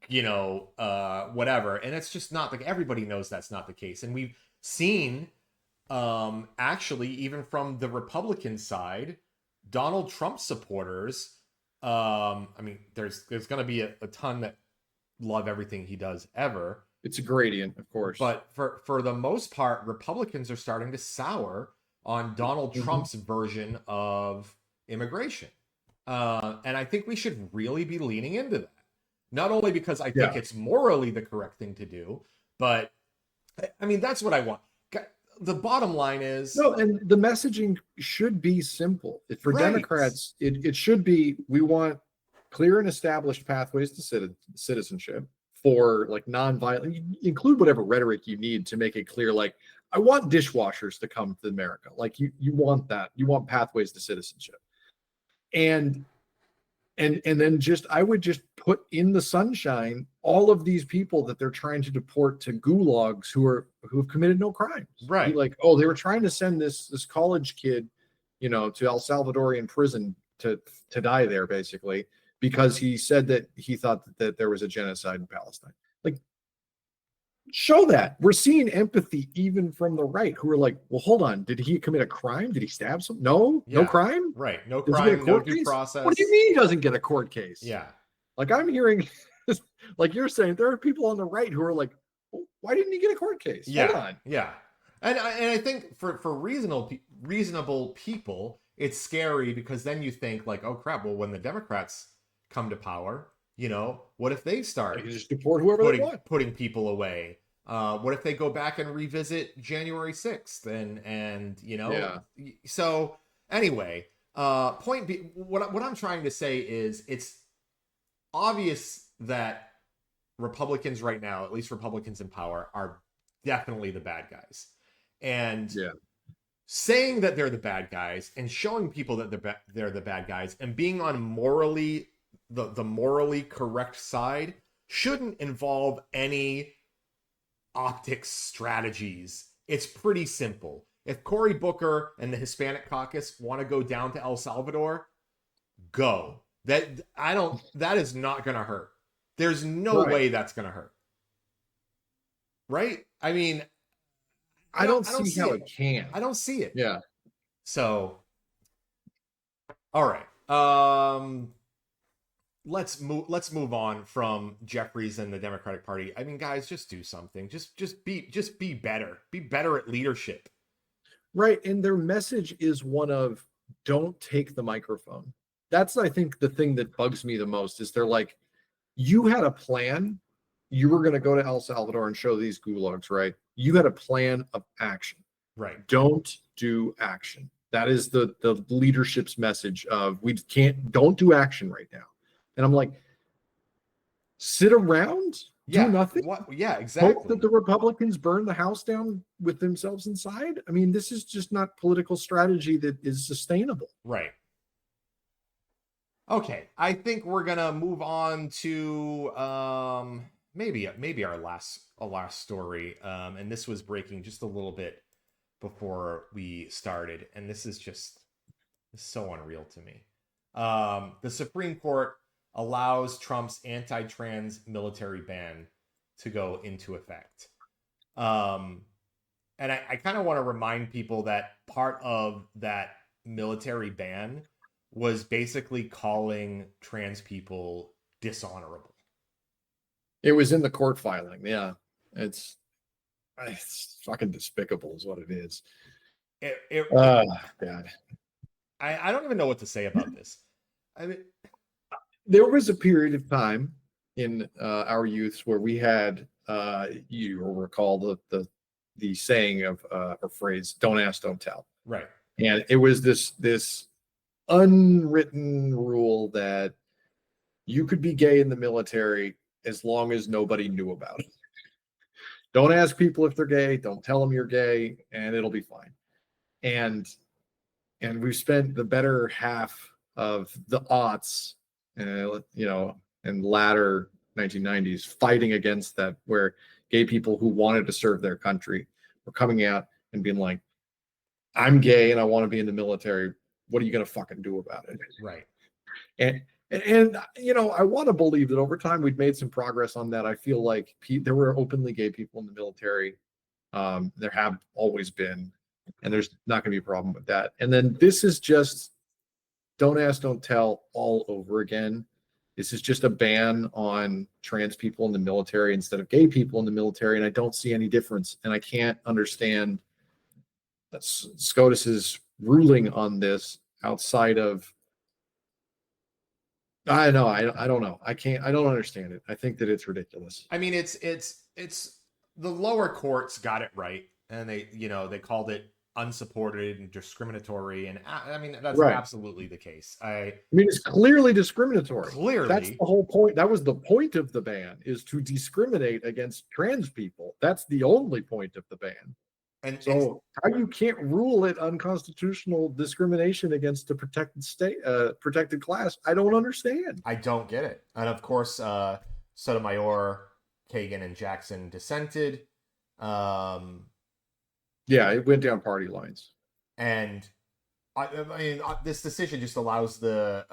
whatever. And it's just not like everybody knows that's not the case. And we've seen actually, even from the Republican side, Donald Trump supporters, there's going to be a ton that love everything he does ever. It's a gradient, of course. But for the most part, Republicans are starting to sour on Donald Trump's version of immigration. And I think we should really be leaning into that. Not only because I think it's morally the correct thing to do, but that's what I want. The bottom line is and the messaging should be simple. For Democrats, it should be, we want clear and established pathways to citizenship for like non-violent, include whatever rhetoric you need to make it clear. Like, I want dishwashers to come to America. Like you want that. You want pathways to citizenship. And then I would just put in the sunshine all of these people that they're trying to deport to gulags who've committed no crimes. Right. Be like, oh, they were trying to send this college kid, to El Salvadorian prison to die there, basically, because he said that he thought that there was a genocide in Palestine. Like, show that. We're seeing empathy even from the right, who are like, well, hold on, did he commit a crime? Did he stab someone? No crime? Right. No crime, no due process. What do you mean he doesn't get a court case? Yeah. Like, I'm hearing, like you're saying, there are people on the right who are like, well, why didn't he get a court case? Yeah. Hold on. Yeah. And I think for reasonable people, it's scary because then you think like, oh crap, well, when the Democrats come to power, what if they start just deport whoever they want, putting people away? What if they go back and revisit January 6th and So anyway, what I'm trying to say is it's obvious that Republicans right now, at least Republicans in power, are definitely the bad guys. And saying that they're the bad guys and showing people that they're the bad guys and being on the morally correct side shouldn't involve any optics strategies. It's pretty simple. If Cory Booker and the Hispanic caucus want to go down to El Salvador, go. That is not going to hurt. There's no way that's going to hurt. Right? I don't see how it can. I don't see it. Yeah. So, all right. Let's move on from Jeffries and the Democratic Party. Guys, just do something. Just be better. Be better at leadership. Right. And their message is one of, don't take the microphone. That's, I think, the thing that bugs me the most is they're like, you had a plan. You were going to go to El Salvador and show these gulags, right? You had a plan of action. Right. Don't do action. That is the leadership's message of, don't do action right now. And I'm like, sit around, do nothing. Yeah, exactly. Hope that the Republicans burn the house down with themselves inside. This is just not political strategy that is sustainable. Right. Okay, I think we're gonna move on to maybe our last story. And this was breaking just a little bit before we started, and this is so unreal to me. The Supreme Court allows Trump's anti-trans military ban to go into effect. And I kind of want to remind people that part of that military ban was basically calling trans people dishonorable. It was in the court filing. Yeah. It's fucking despicable is what it is. God. I don't even know what to say about this. There was a period of time in our youth where we had, you will recall the saying of or phrase, "Don't ask, don't tell." Right. And it was this unwritten rule that you could be gay in the military as long as nobody knew about it. Don't ask people if they're gay. Don't tell them you're gay, and it'll be fine. And we've spent the better half of the aughts, and latter 1990s fighting against that, where gay people who wanted to serve their country were coming out and being like, "I'm gay and I want to be in the military. What are you going to fucking do about it?" Right. And I want to believe that over time we've made some progress on that. I feel like there were openly gay people in the military. There have always been, and there's not going to be a problem with that. And then this is just don't ask, don't tell all over again. This is just a ban on trans people in the military instead of gay people in the military, and I don't see any difference. And I can't understand SCOTUS's ruling on this outside of, I know. I don't know. I don't understand it. I think that it's ridiculous. I mean, it's the lower courts got it right, and they called it unsupported and discriminatory, and I mean that's Right. absolutely the case. I mean, it's clearly discriminatory. Clearly, that's the whole point. That was the point of the ban, is to discriminate against trans people. That's the only point of the ban. And so how you can't rule it unconstitutional discrimination against a protected state, protected class, I don't understand. I don't get it. And of course, Sotomayor, Kagan, and Jackson dissented. Yeah, it went down party lines. And I mean, this decision just allows the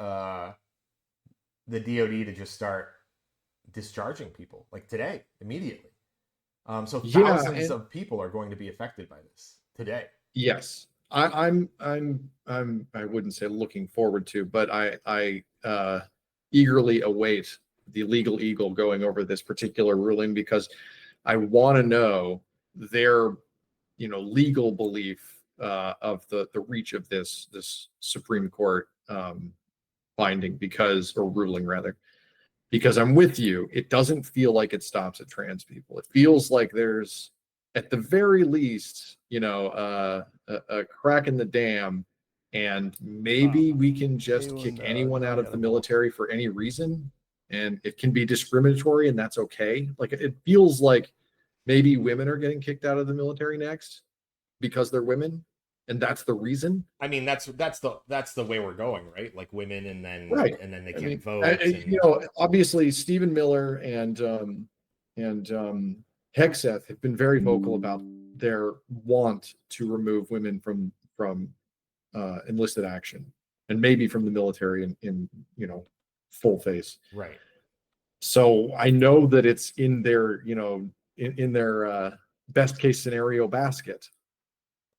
DoD to just start discharging people like today, immediately. So thousands of people are going to be affected by this today. Yes, I wouldn't say looking forward to, but I eagerly await the legal eagle going over this particular ruling, because I want to know their legal belief of the reach of this Supreme Court finding, or ruling rather. Because I'm with you, it doesn't feel like it stops at trans people. It feels like there's, at the very least, a crack in the dam, and maybe we can just kick anyone out of the military for any reason, and it can be discriminatory, and that's okay. Like, it feels like maybe women are getting kicked out of the military next because they're women, and that's the reason. I mean, that's the way we're going, right? Like women, and then right, and then they can't vote. Obviously Stephen Miller and Hegseth have been very vocal about their want to remove women from enlisted action, and maybe from the military in full face. Right. So I know that it's in their in their best case scenario basket.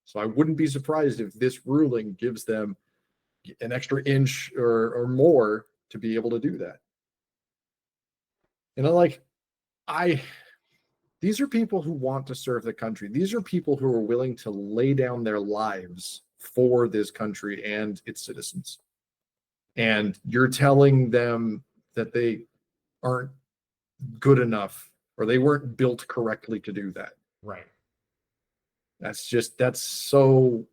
So I wouldn't be surprised if this ruling gives them an extra inch or more to be able to do that. And these are people who want to serve the country. These are people who are willing to lay down their lives for this country and its citizens. And you're telling them that they aren't good enough, or they weren't built correctly to do that. Right. That's so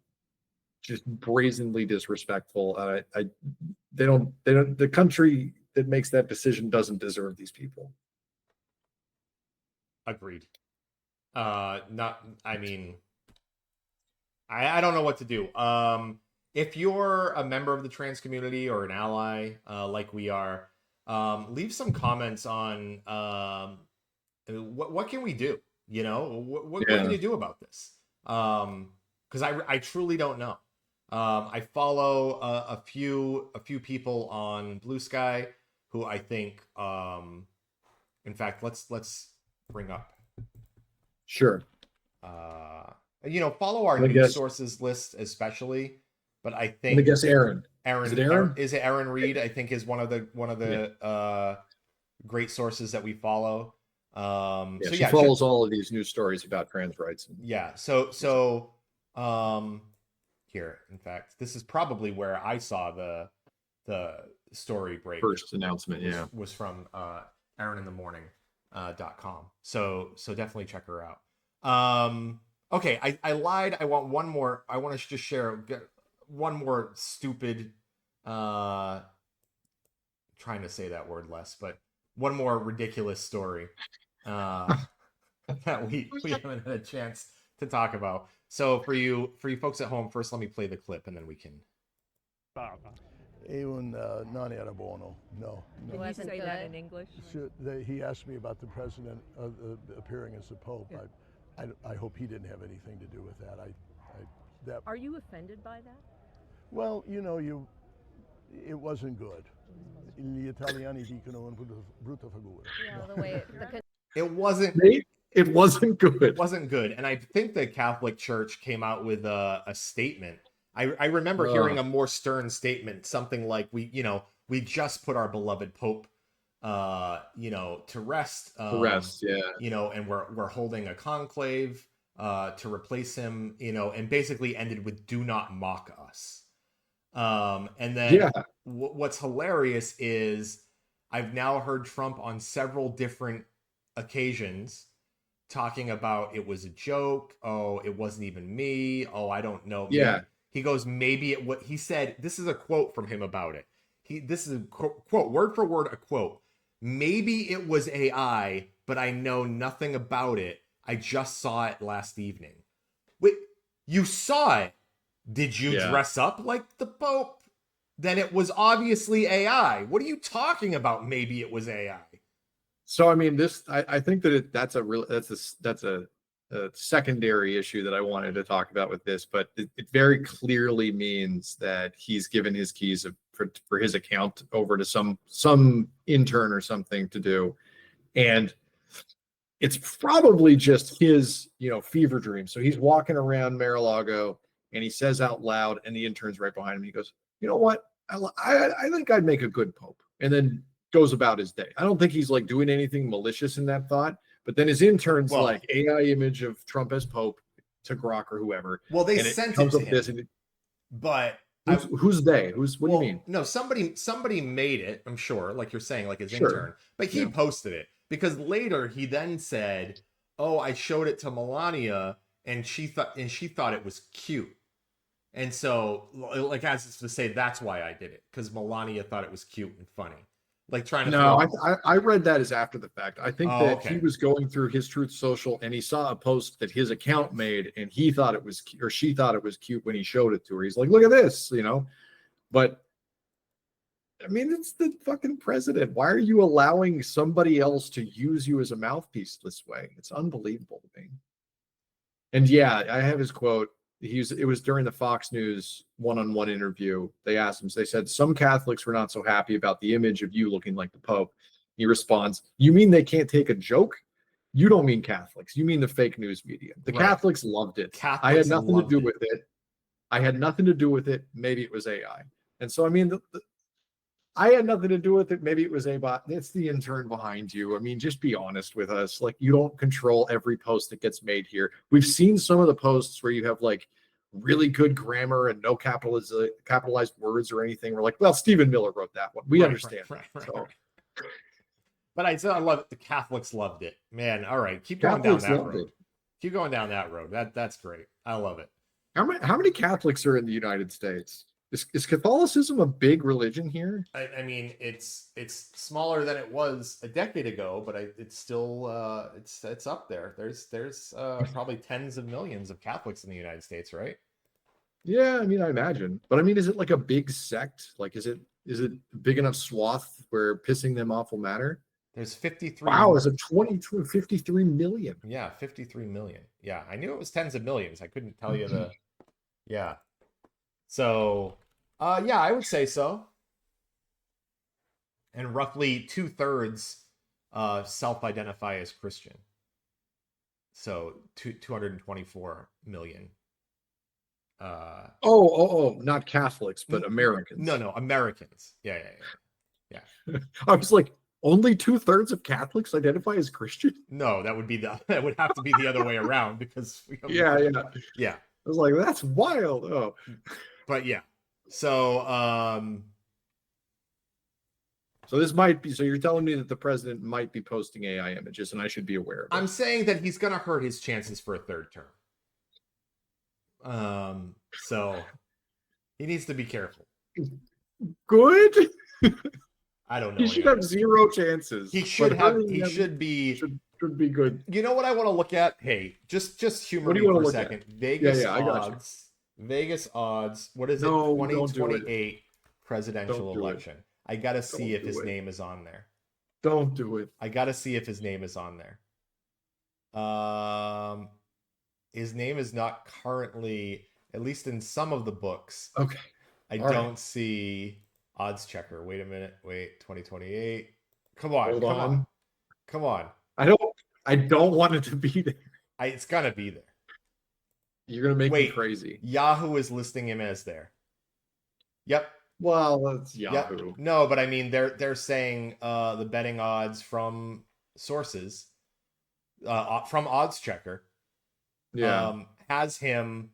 just brazenly disrespectful. The country that makes that decision doesn't deserve these people. Agreed. I don't know what to do. If you're a member of the trans community or an ally, like we are, leave some comments on what can we do? What can you do about this? Because I truly don't know. I follow a few people on Blue Sky who I think, in fact, let's bring up. Sure. Follow our news sources list especially, but I think. Let me guess, Aaron. Is it Aaron? Is it Aaron Reed? I think is one of the great sources that we follow. She follows all of these news stories about trans rights. Here, in fact, this is probably where I saw the story break. First announcement, was from aaroninthemorning.com. So definitely check her out. Okay, I lied. I want one more. I want to just share one more stupid. Uh, trying to say that word less, but one more ridiculous story. Uh, that we haven't had a chance to talk about. So for you folks at home, first let me play the clip and then we can. Non era buono. No. Can you say that in English? He asked me about the president appearing as the Pope. Yeah. I hope he didn't have anything to do with that. Are you offended by that? Well, it wasn't good. Gli italiani dicono una brutta figura. Yeah, the way it wasn't. It wasn't good. It wasn't good, and I think the Catholic Church came out with a statement. I remember hearing a more stern statement, something like we just put our beloved Pope, to rest. Yeah. And we're holding a conclave to replace him, and basically ended with "Do not mock us." And then what's hilarious is I've now heard Trump on several different occasions talking about it was a joke. Oh, it wasn't even me. Oh, I don't know. Yeah. He goes, maybe it what he said. This is a quote from him about it. This is a quote, word for word, a quote. Maybe it was AI, but I know nothing about it. I just saw it last evening. Wait, you saw it? Did you dress up like the Pope? Then it was obviously AI. What are you talking about? Maybe it was AI. So I mean, I think that that's a secondary issue that I wanted to talk about with this, but it very clearly means that he's given his keys for his account over to some intern or something to do, and it's probably just his fever dream. So he's walking around Mar-a-Lago and he says out loud, and the intern's right behind him. He goes, "You know what? I think I'd make a good Pope," and then goes about his day. I don't think he's like doing anything malicious in that thought, but then his intern's like AI image of Trump as Pope to Grok or whoever. Well, they sent it to him, but who's they? What do you mean? No, somebody made it. I'm sure, like you're saying, like his intern, but he posted it because later he then said, "Oh, I showed it to Melania, and she thought it was cute." And so, like, as it's to say, that's why I did it, because Melania thought it was cute and funny. Like trying to. No, I read that as after the fact. I think that he was going through his Truth Social and he saw a post that his account made, and he thought it was, or she thought it was cute when he showed it to her. He's like, "Look at this," But I mean, it's the fucking president. Why are you allowing somebody else to use you as a mouthpiece this way? It's unbelievable to me. And yeah, I have his quote. It was during the Fox News one-on-one interview. They asked him, they said, "Some Catholics were not so happy about the image of you looking like the Pope." He responds, "You mean they can't take a joke? You don't mean Catholics. You mean the fake news media. The Catholics loved it. I had nothing to do with it. I had nothing to do with it. Maybe it was AI." And so, I mean, I had nothing to do with it. Maybe it was a bot. It's the intern behind you. I mean, just be honest with us. Like, you don't control every post that gets made here. We've seen some of the posts where you have like really good grammar and no capitalized words or anything. We're like, well, Stephen Miller wrote that one. We understand. Right. But I love it. The Catholics loved it, man. All right, keep going down that road. Keep going down that road. That's great. I love it. How many Catholics are in the United States? Is Catholicism a big religion here? I mean, it's smaller than it was a decade ago, but it's still it's up there. There's probably tens of millions of Catholics in the United States, right? Yeah, I mean, I imagine. But I mean, is it like a big sect? Like, is it big enough swath where pissing them off will matter? There's 53. Wow, is it 53 million? Yeah, 53 million. Yeah, I knew it was tens of millions. I couldn't tell you the. Yeah. So, yeah, I would say so. And roughly 2/3 self-identify as Christian. So 224 million. Not Catholics, but Americans. No, Americans. Yeah. I was like, only 2/3 of Catholics identify as Christian? No, that would have to be the other way around because yeah. I was like, that's wild. Oh, but yeah. So, so this might be. So you're telling me that the president might be posting AI images, and I should be aware of it. I'm saying that he's going to hurt his chances for a third term. So he needs to be careful. Good. I don't know. He should have zero chances. He should but have. hurting He him should be. should be good. You know what I want to look at? Hey, just humor What do me you for wanna a look second. at? Vegas I got you. odds. Vegas odds. What is it? No, don't do it. 2028 presidential Don't do it. election. I gotta see Don't if do his it. name is on there. Don't do it. I gotta see if his name is on there. His name is not currently, at least in some of the books. Okay. I All don't right. see odds checker. Wait a minute. Wait, 2028. Come on. Hold come on. on. Come on. I don't want it to be there. It's gonna be there. You're gonna make me Wait. crazy. Yahoo is listing him as there. Yep. Well, that's Yep. Yahoo. No, but I mean they're saying the betting odds from sources from odds checker Yeah. has him.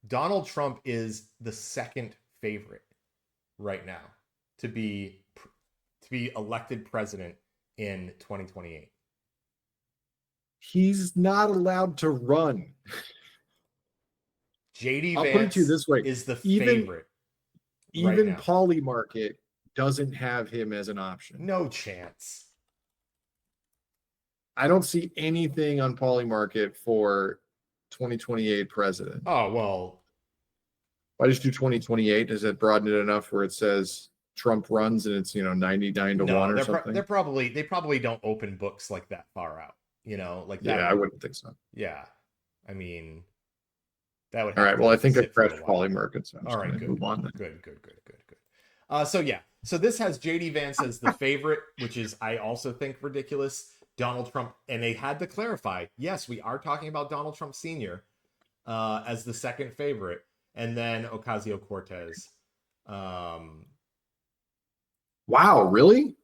Donald Trump is the second favorite right now to be elected president in 2028. He's not allowed to run. JD I'll Vance put it to you this way. is the Even- favorite. Even now. Polymarket doesn't have him as an option. No chance. I don't see anything on Polymarket for 2028 president. Oh, well, Why just do 2028? Does it broaden it enough where it says Trump runs and it's 99 to 1 or something? they probably don't open books like that far out. Like that. Yeah, I wouldn't think so. Yeah, I mean, that would. All right. Well, I think I sit for a crashed while. Polymarket, so I'm All just right, gonna good. move on. Then. Good. So this has JD Vance as the favorite, which is I also think ridiculous. Donald Trump, and they had to clarify. Yes, we are talking about Donald Trump Sr. As the second favorite, and then Ocasio-Cortez. Wow, really?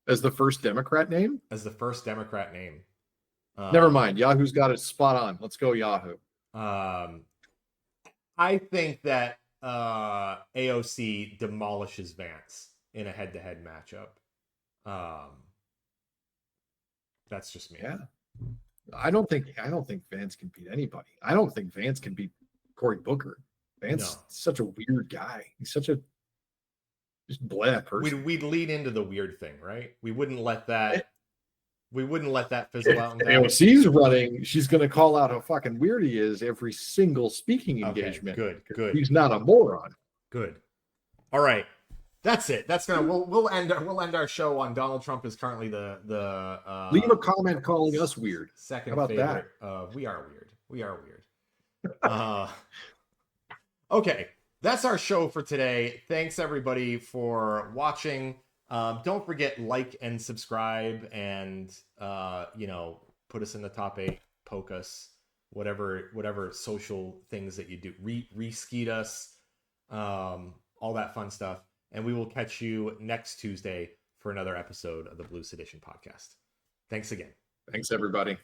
As the first Democrat name? As the first Democrat name. Never mind. Yahoo's got it spot on. Let's go Yahoo. I think that AOC demolishes Vance in a head-to-head matchup. That's just me. Yeah. I don't think Vance can beat anybody. I don't think Vance can beat Cory Booker. Vance is such a weird guy. He's such a just blah person. We'd lead into the weird thing, right? We wouldn't let that fizzle out. If AOC's running, she's going to call out how fucking weird he is every single speaking engagement. Good. He's not a moron. Good. All right. That's it. That's gonna we'll end our show on Donald Trump is currently the leave a comment calling us weird. Second How about favorite. We are weird. Okay. That's our show for today. Thanks everybody for watching. Don't forget, like and subscribe, and put us in the top 8, poke us, whatever social things that you do, re-skeet us, all that fun stuff. And we will catch you next Tuesday for another episode of the Blue Sedition podcast. Thanks again. Thanks, everybody.